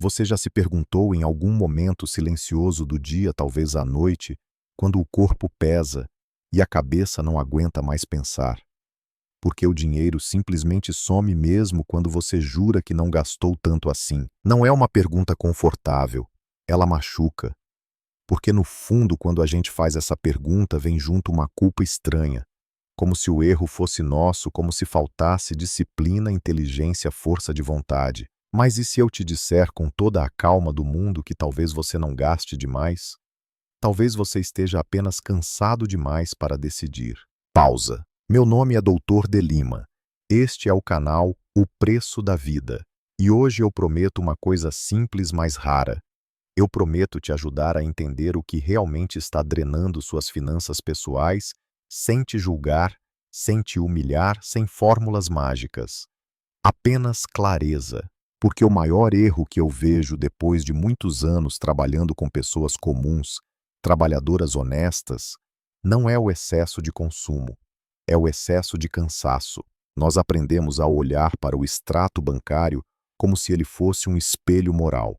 Você já se perguntou em algum momento silencioso do dia, talvez à noite, quando o corpo pesa e a cabeça não aguenta mais pensar? Porque o dinheiro simplesmente some mesmo quando você jura que não gastou tanto assim. Não é uma pergunta confortável, ela machuca. Porque no fundo, quando a gente faz essa pergunta, vem junto uma culpa estranha. Como se o erro fosse nosso, como se faltasse disciplina, inteligência, força de vontade. Mas e se eu te disser com toda a calma do mundo que talvez você não gaste demais? Talvez você esteja apenas cansado demais para decidir. Pausa. Meu nome é Doutor de Lima. Este é o canal O Preço da Vida. E hoje eu prometo uma coisa simples, mas rara. Eu prometo te ajudar a entender o que realmente está drenando suas finanças pessoais, sem te julgar, sem te humilhar, sem fórmulas mágicas. Apenas clareza. Porque o maior erro que eu vejo depois de muitos anos trabalhando com pessoas comuns, trabalhadoras honestas, não é o excesso de consumo, é o excesso de cansaço. Nós aprendemos a olhar para o extrato bancário como se ele fosse um espelho moral.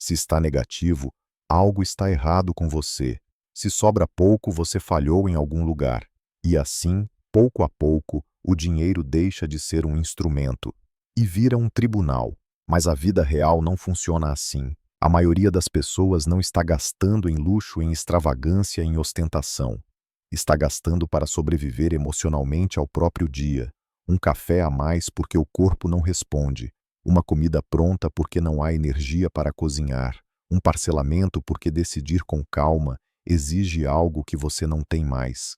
Se está negativo, algo está errado com você. Se sobra pouco, você falhou em algum lugar. E assim, pouco a pouco, o dinheiro deixa de ser um instrumento e vira um tribunal. Mas a vida real não funciona assim. A maioria das pessoas não está gastando em luxo, em extravagância, em ostentação. Está gastando para sobreviver emocionalmente ao próprio dia. Um café a mais porque o corpo não responde. Uma comida pronta porque não há energia para cozinhar. Um parcelamento porque decidir com calma exige algo que você não tem mais.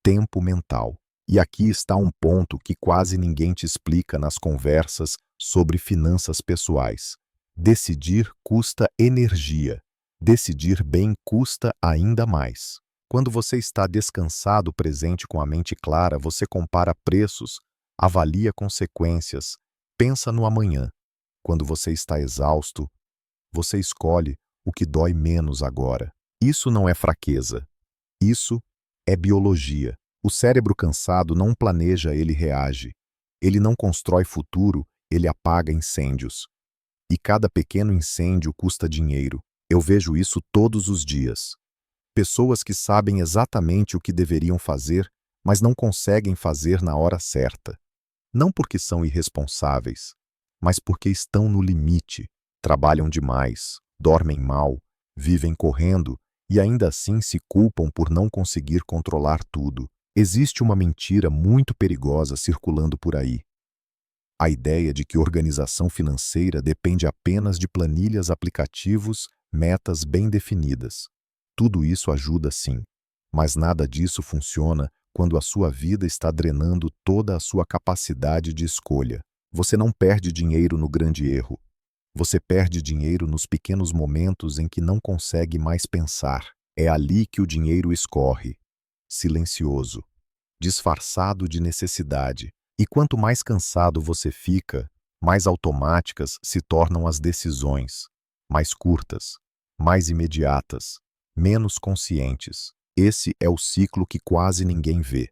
Tempo mental. E aqui está um ponto que quase ninguém te explica nas conversas sobre finanças pessoais. Decidir custa energia. Decidir bem custa ainda mais. Quando você está descansado, presente com a mente clara, você compara preços, avalia consequências, pensa no amanhã. Quando você está exausto, você escolhe o que dói menos agora. Isso não é fraqueza. Isso é biologia. O cérebro cansado não planeja, ele reage. Ele não constrói futuro, ele apaga incêndios. E cada pequeno incêndio custa dinheiro. Eu vejo isso todos os dias. Pessoas que sabem exatamente o que deveriam fazer, mas não conseguem fazer na hora certa. Não porque são irresponsáveis, mas porque estão no limite, trabalham demais, dormem mal, vivem correndo e ainda assim se culpam por não conseguir controlar tudo. Existe uma mentira muito perigosa circulando por aí. A ideia de que organização financeira depende apenas de planilhas, aplicativos, metas bem definidas. Tudo isso ajuda sim, mas nada disso funciona quando a sua vida está drenando toda a sua capacidade de escolha. Você não perde dinheiro no grande erro. Você perde dinheiro nos pequenos momentos em que não consegue mais pensar. É ali que o dinheiro escorre, silencioso, disfarçado de necessidade. E quanto mais cansado você fica, mais automáticas se tornam as decisões, mais curtas, mais imediatas, menos conscientes. Esse é o ciclo que quase ninguém vê.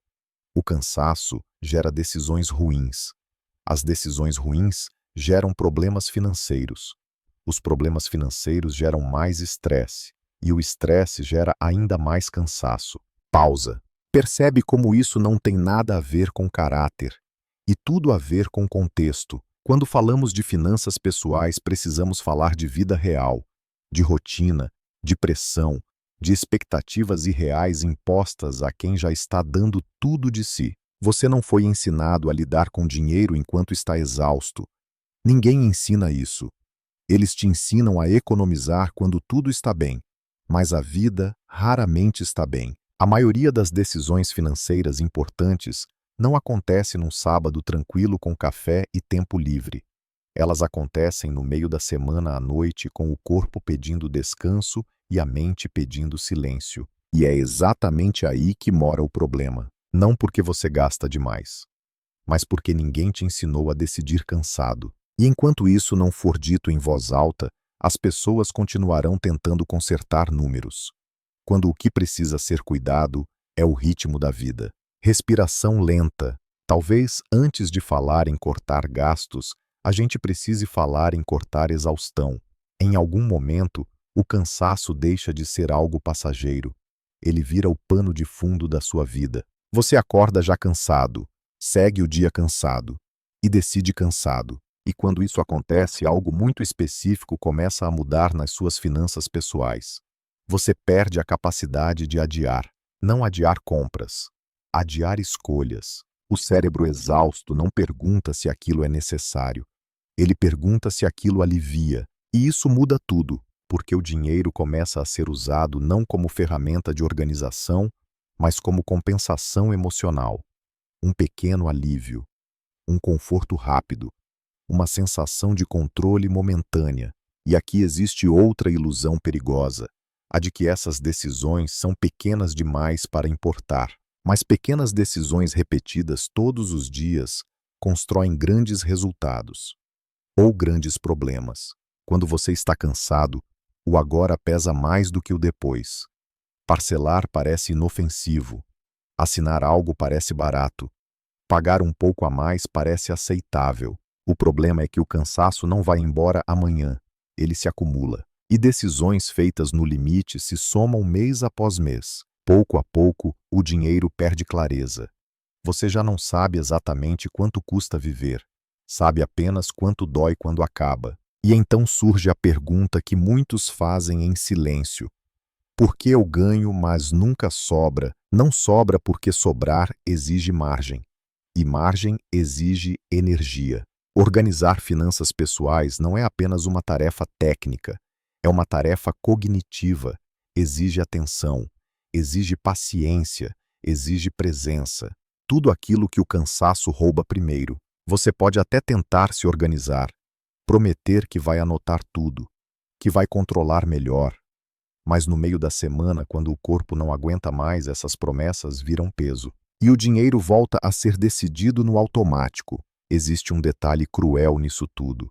O cansaço gera decisões ruins. As decisões ruins geram problemas financeiros. Os problemas financeiros geram mais estresse. E o estresse gera ainda mais cansaço. Pausa. Percebe como isso não tem nada a ver com caráter e tudo a ver com contexto. Quando falamos de finanças pessoais, precisamos falar de vida real, de rotina, de pressão, de expectativas irreais impostas a quem já está dando tudo de si. Você não foi ensinado a lidar com dinheiro enquanto está exausto. Ninguém ensina isso. Eles te ensinam a economizar quando tudo está bem, mas a vida raramente está bem. A maioria das decisões financeiras importantes não acontece num sábado tranquilo com café e tempo livre. Elas acontecem no meio da semana à noite com o corpo pedindo descanso e a mente pedindo silêncio. E é exatamente aí que mora o problema. Não porque você gasta demais, mas porque ninguém te ensinou a decidir cansado. E enquanto isso não for dito em voz alta, as pessoas continuarão tentando consertar números. Quando o que precisa ser cuidado é o ritmo da vida. Respiração lenta. Talvez antes de falar em cortar gastos, a gente precise falar em cortar exaustão. Em algum momento, o cansaço deixa de ser algo passageiro. Ele vira o pano de fundo da sua vida. Você acorda já cansado, segue o dia cansado e decide cansado. E quando isso acontece, algo muito específico começa a mudar nas suas finanças pessoais. Você perde a capacidade de adiar. Não adiar compras, adiar escolhas. O cérebro exausto não pergunta se aquilo é necessário. Ele pergunta se aquilo alivia. E isso muda tudo, porque o dinheiro começa a ser usado não como ferramenta de organização, mas como compensação emocional. Um pequeno alívio, um conforto rápido, uma sensação de controle momentânea. E aqui existe outra ilusão perigosa, a de que essas decisões são pequenas demais para importar. Mas pequenas decisões repetidas todos os dias constroem grandes resultados ou grandes problemas. Quando você está cansado, o agora pesa mais do que o depois. Parcelar parece inofensivo. Assinar algo parece barato. Pagar um pouco a mais parece aceitável. O problema é que o cansaço não vai embora amanhã. Ele se acumula. E decisões feitas no limite se somam mês após mês. Pouco a pouco, o dinheiro perde clareza. Você já não sabe exatamente quanto custa viver. Sabe apenas quanto dói quando acaba. E então surge a pergunta que muitos fazem em silêncio. Por que eu ganho, mas nunca sobra? Não sobra porque sobrar exige margem. E margem exige energia. Organizar finanças pessoais não é apenas uma tarefa técnica. É uma tarefa cognitiva. Exige atenção, exige paciência, exige presença. Tudo aquilo que o cansaço rouba primeiro. Você pode até tentar se organizar, prometer que vai anotar tudo, que vai controlar melhor. Mas no meio da semana, quando o corpo não aguenta mais, essas promessas viram peso. E o dinheiro volta a ser decidido no automático. Existe um detalhe cruel nisso tudo.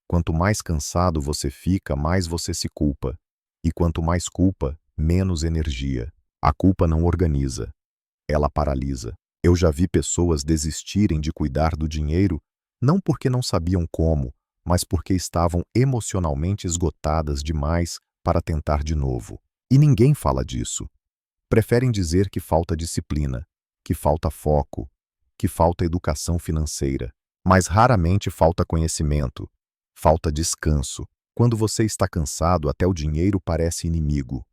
Quanto mais cansado você fica, mais você se culpa. E quanto mais culpa, menos energia. A culpa não organiza. Ela paralisa. Eu já vi pessoas desistirem de cuidar do dinheiro, não porque não sabiam como, mas porque estavam emocionalmente esgotadas demais para tentar de novo. E ninguém fala disso. Preferem dizer que falta disciplina, que falta foco, que falta educação financeira. Mas raramente falta conhecimento, falta descanso. Quando você está cansado, até o dinheiro parece inimigo.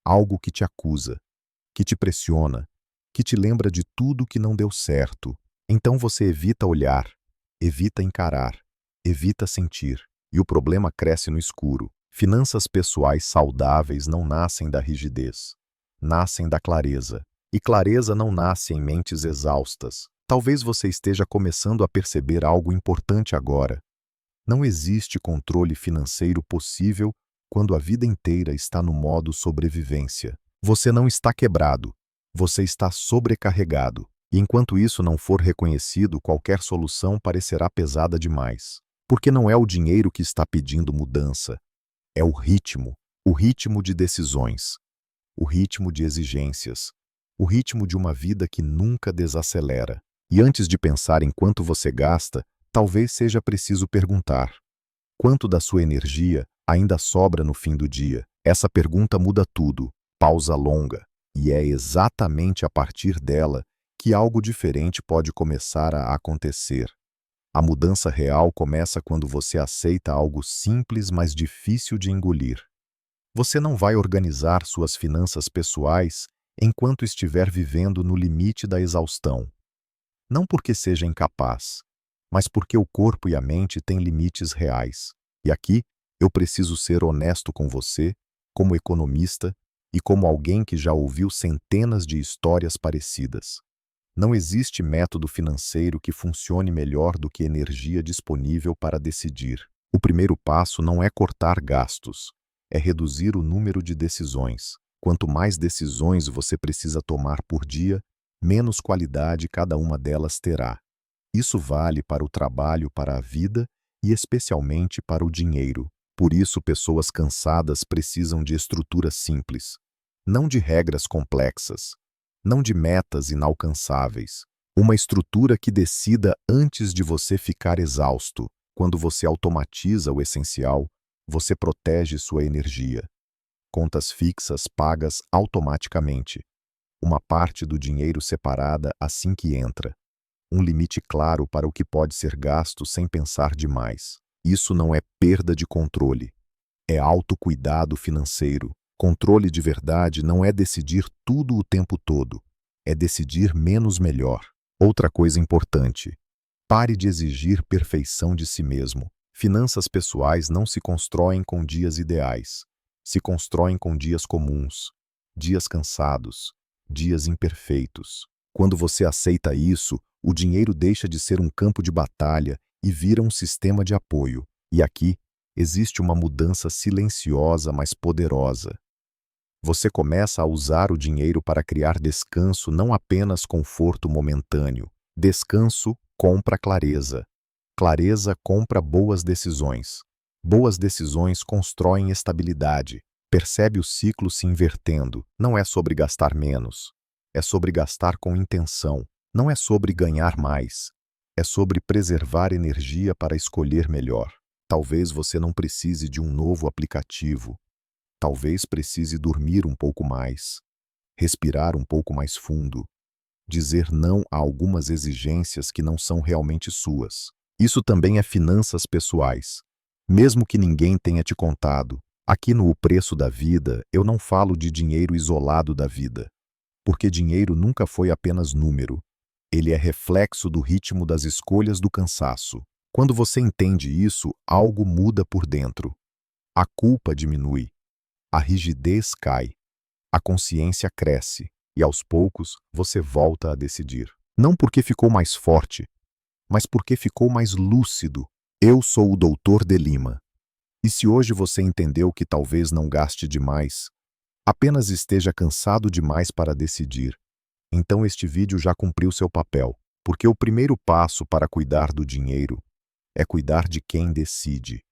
Algo que te acusa, que te pressiona, que te lembra de tudo que não deu certo. Então você evita olhar, evita encarar, evita sentir. E o problema cresce no escuro. Finanças pessoais saudáveis não nascem da rigidez, nascem da clareza. E clareza não nasce em mentes exaustas. Talvez você esteja começando a perceber algo importante agora. Não existe controle financeiro possível quando a vida inteira está no modo sobrevivência. Você não está quebrado, você está sobrecarregado. E enquanto isso não for reconhecido, qualquer solução parecerá pesada demais. Porque não é o dinheiro que está pedindo mudança. É o ritmo de decisões, o ritmo de exigências, o ritmo de uma vida que nunca desacelera. E antes de pensar em quanto você gasta, talvez seja preciso perguntar: quanto da sua energia ainda sobra no fim do dia? Essa pergunta muda tudo. Pausa longa. E é exatamente a partir dela que algo diferente pode começar a acontecer. A mudança real começa quando você aceita algo simples, mas difícil de engolir. Você não vai organizar suas finanças pessoais enquanto estiver vivendo no limite da exaustão. Não porque seja incapaz, mas porque o corpo e a mente têm limites reais. E aqui, eu preciso ser honesto com você, como economista e como alguém que já ouviu centenas de histórias parecidas. Não existe método financeiro que funcione melhor do que energia disponível para decidir. O primeiro passo não é cortar gastos, é reduzir o número de decisões. Quanto mais decisões você precisa tomar por dia, menos qualidade cada uma delas terá. Isso vale para o trabalho, para a vida e especialmente para o dinheiro. Por isso, pessoas cansadas precisam de estruturas simples, não de regras complexas, não de metas inalcançáveis. Uma estrutura que decida antes de você ficar exausto. Quando você automatiza o essencial, Você protege sua energia. Contas fixas pagas automaticamente. Uma parte do dinheiro separada assim que entra. Um limite claro para o que pode ser gasto sem pensar demais. Isso não é perda de controle. É autocuidado financeiro. Controle de verdade não é decidir tudo o tempo todo. É decidir menos melhor. Outra coisa importante. Pare de exigir perfeição de si mesmo. Finanças pessoais não se constroem com dias ideais. Se constroem com dias comuns, dias cansados, dias imperfeitos. Quando você aceita isso, o dinheiro deixa de ser um campo de batalha e vira um sistema de apoio. E aqui existe uma mudança silenciosa, mas poderosa. Você começa a usar o dinheiro para criar descanso, não apenas conforto momentâneo. Descanso compra clareza. Clareza compra boas decisões. Boas decisões constroem estabilidade. Percebe o ciclo se invertendo. Não é sobre gastar menos. É sobre gastar com intenção. Não é sobre ganhar mais. É sobre preservar energia para escolher melhor. Talvez você não precise de um novo aplicativo. Talvez precise dormir um pouco mais, respirar um pouco mais fundo, dizer não a algumas exigências que não são realmente suas. Isso também é finanças pessoais. Mesmo que ninguém tenha te contado, aqui no O Preço da Vida, eu não falo de dinheiro isolado da vida. Porque dinheiro nunca foi apenas número. Ele é reflexo do ritmo das escolhas do cansaço. Quando você entende isso, algo muda por dentro. A culpa diminui. A rigidez cai, a consciência cresce e, aos poucos, você volta a decidir. Não porque ficou mais forte, mas porque ficou mais lúcido. Eu sou o Dr. de Lima. E se hoje você entendeu que talvez não gaste demais, apenas esteja cansado demais para decidir, então este vídeo já cumpriu seu papel, porque o primeiro passo para cuidar do dinheiro é cuidar de quem decide.